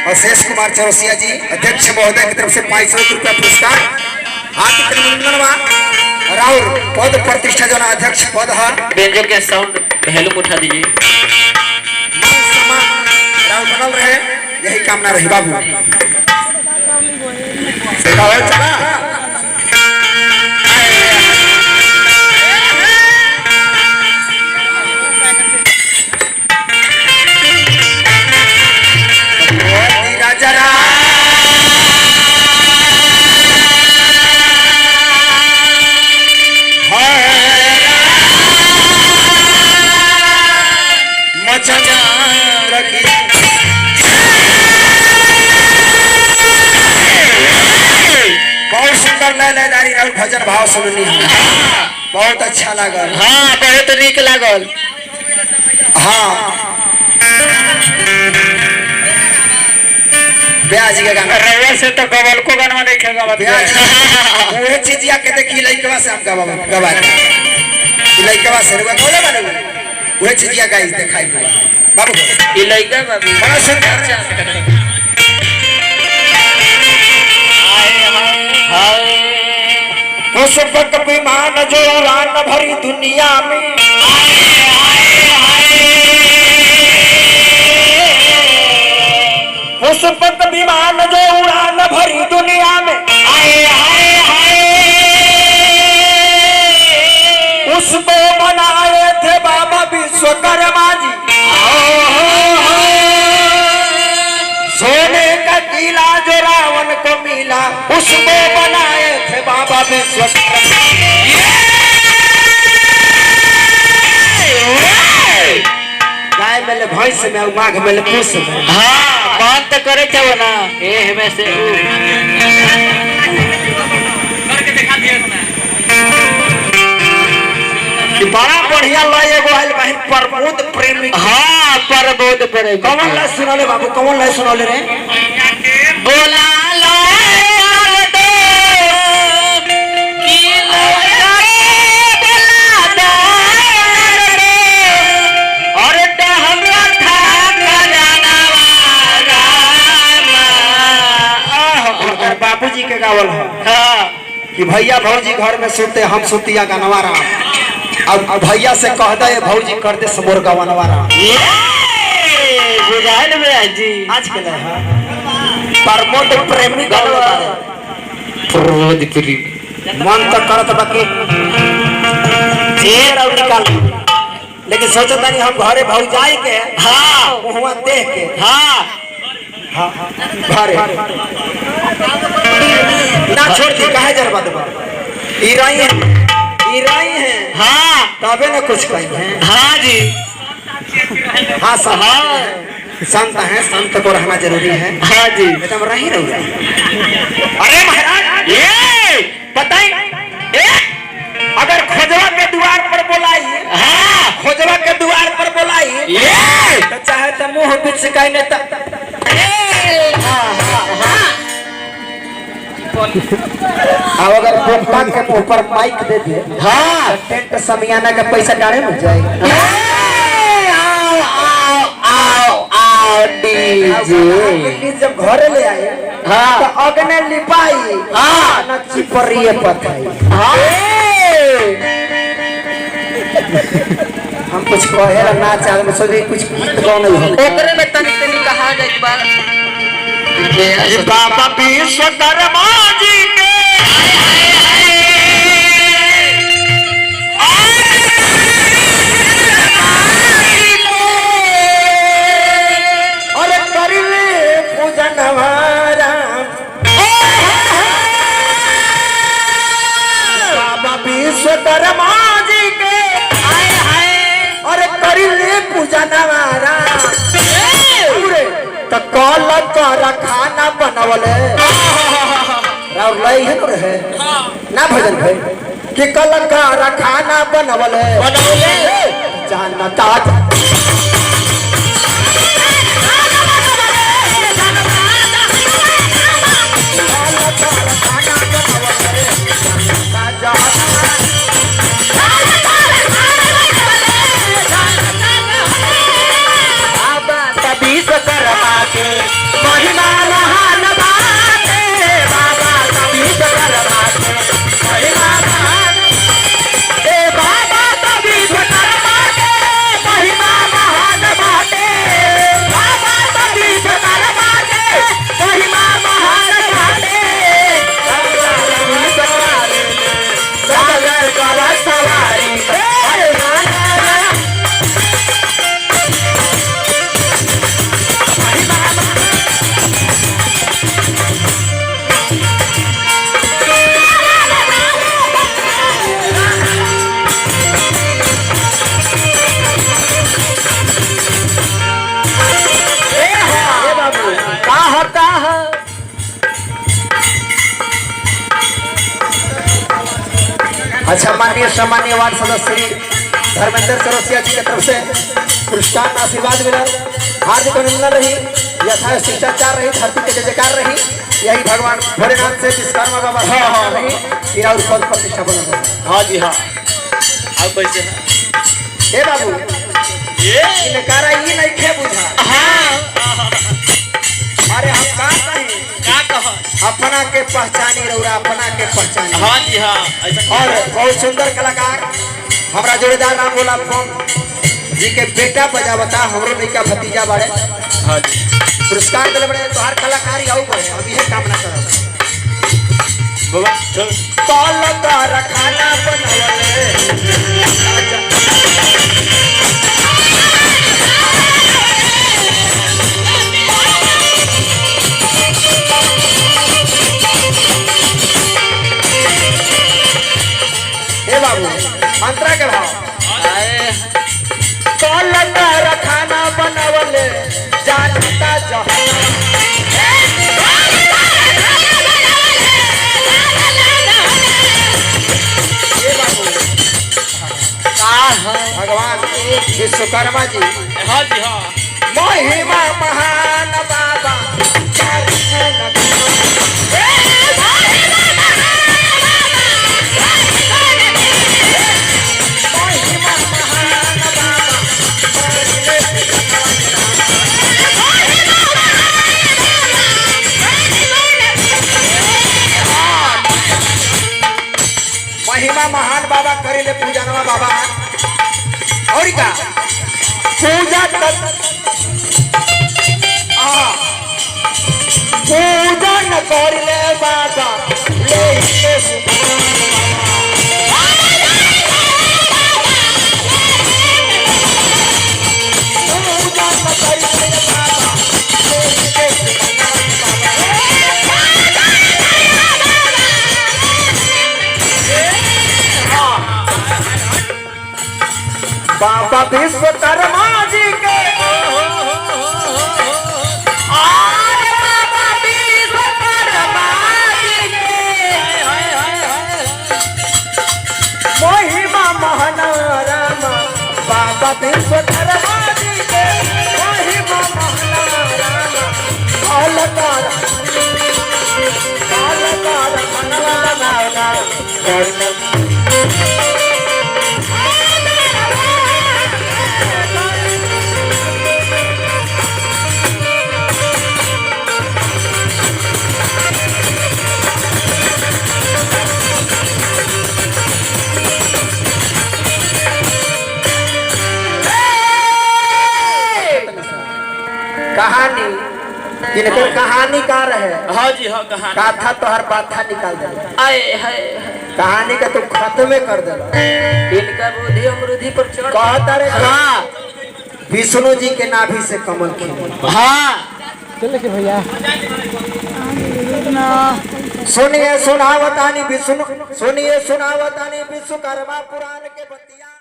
अवशेष कुमार चौरसिया जी अध्यक्ष महोदय की तरफ से 500 रुपया पुरस्कार राहुल पद प्रतिष्ठा जो अध्यक्ष पद है बेंजो के साउंड हेलो उठा दीजिए। राहुल बनल रहे यही कामना रही बाबू। बहुत सुंदर लयदारी राहुल भजन भाव सुननी बहुत अच्छा लागल। हाँ बहुत नीक लागल। हाँ ब्याज के गाना रवा से तो कवल को गाना देखेगा ब्याज वो चीजिया के देखी लइकवा से हम गवा लइकवा से रुआ बोले बने वो चीजिया गाइस दिखाई बाबू ये लइका बाबू बड़ा सुंदर पुष्पक विमान जो उड़ान भरी दुनिया में पुष्पक विमान जो उड़ान भरी दुनिया में उसको बनाए थे बाबा विश्वकर्मा जी। सोने का किला जो रावण को मिला उसको बनाए थे बाबा विश्वकर्मा। गाय मेले भैंस में माघ मेले पूस में हाँ बात तो करे क्या बना ए हमें से करके दिखा दिया बड़ा बढ़िया लय एगो आइल बहिन प्रमोद प्रेमी। हाँ प्रमोद प्रेमी कौन लय सुनले बाबू कौन लय सुनले रे बोला बाबूजी के गावल है कि भैया भौजी घर में सुते हम सुतिया गनवा रहा अब भैया से कह दे भौजी कर दे समोर गवनवा रहा बुझाइल में जी आज के लिए प्रमोद प्रेमी गवल प्रमोद प्रेमी मन तो करत बाकी ढेर और निकाल लेकिन सोचत नहीं हम घरे भौजाई के हाँ वहां देख के हाँ हाँ घरे ना छोड़ दी काहे जरबा देबा ई राई है हाँ तबे ना कुछ कही है। हाँ जी हाँ सब संत है संत को रहना जरूरी है। हाँ जी एकदम रही रहूंगा। अरे महाराज ये बताई अगर खोजवा के द्वार पर बुलाई हाँ खोजवा के द्वार पर बुलाई ये तो चाहे तो मुंह बीच का नहीं अब अगर पोपटा के ऊपर माइक दे दे हाँ टेंट समियाना का पैसा डाले मिल जाएगा। डीजे जब घर ले आए हाँ तो अग्नि लिपाई हाँ न चिपरिए पथाई हम कुछ कहे ना चाहे मैं सोचे कुछ गीत गाने हो ओकरे में तनी तनी कहा जाए बाबा विश्वकर्मा जी के और करिले पूजन हमारा बाबा विश्वकर्मा जी के और करिले पूजन हमारा तो कल कर खाना बनवले राउर लई है तो रहे ना भजन भाई कि कल कर खाना बनवले जानता अच्छा माननीय सम्मानीय वार्ड सदस्य श्री धर्मेंद्र चौरसिया जी की तरफ से पुरस्कार आशीर्वाद मिला। हार्दिक अभिनंदन रही, यथा शिष्टाचार रही, धरती के जयकार रही, यही भगवान भोलेनाथ से विश्वकर्मा बाबा रही और पद प्रतिष्ठा बना। हाँ जी हाँ। अब कैसे है ए बाबू ये इनकारा ये नहीं खे बुझा। हाँ अरे हम का कहीं क्या कहा अपना के पहचानी रउरा, अपना के पहचानी। हाँ जी हाँ ऐसा और बहुत सुंदर कलाकार हमारा जोड़ीदार राम गोला जी के बेटा बजावता हमरो लड़का भतीजा बड़े हाँ जी पुरस्कार दिले बड़े। तो हर कलाकारी आऊ बड़े हम यह कामना करब। बाबा चल कलाकार खाना बनवले ए बाबू मंत्रा के भाव कलाकार खाना बनवले जानता जहां भगवान विश्वकर्मा जी हाँ जी हाँ महिमा महान बाबा महिमा महान बाबा महिमा महान बाबा करेले पूजनवा बाबा और का पूजा कर पूजन करेले बाबा ले बाबा विश्वकर्मा जी के महिमा महान राम बाबा विश्वकर्मा जी के महिमा महान राम अलकार कहानी इनकर कहानीकार है। हाँ जी हाँ कहा गाथा तो हर बाथा निकाल दे, आए हाय कहानी का तो खत्म कर दे। इनका बुद्धि अमरुधि पर चढ़ कहता रे हाँ विष्णु जी के नाभि से कमल खिले। हाँ सुनिए सुनावतानी विष्णु, सुनिए सुनावतानी विश्वकर्मा पुराण के बतिया।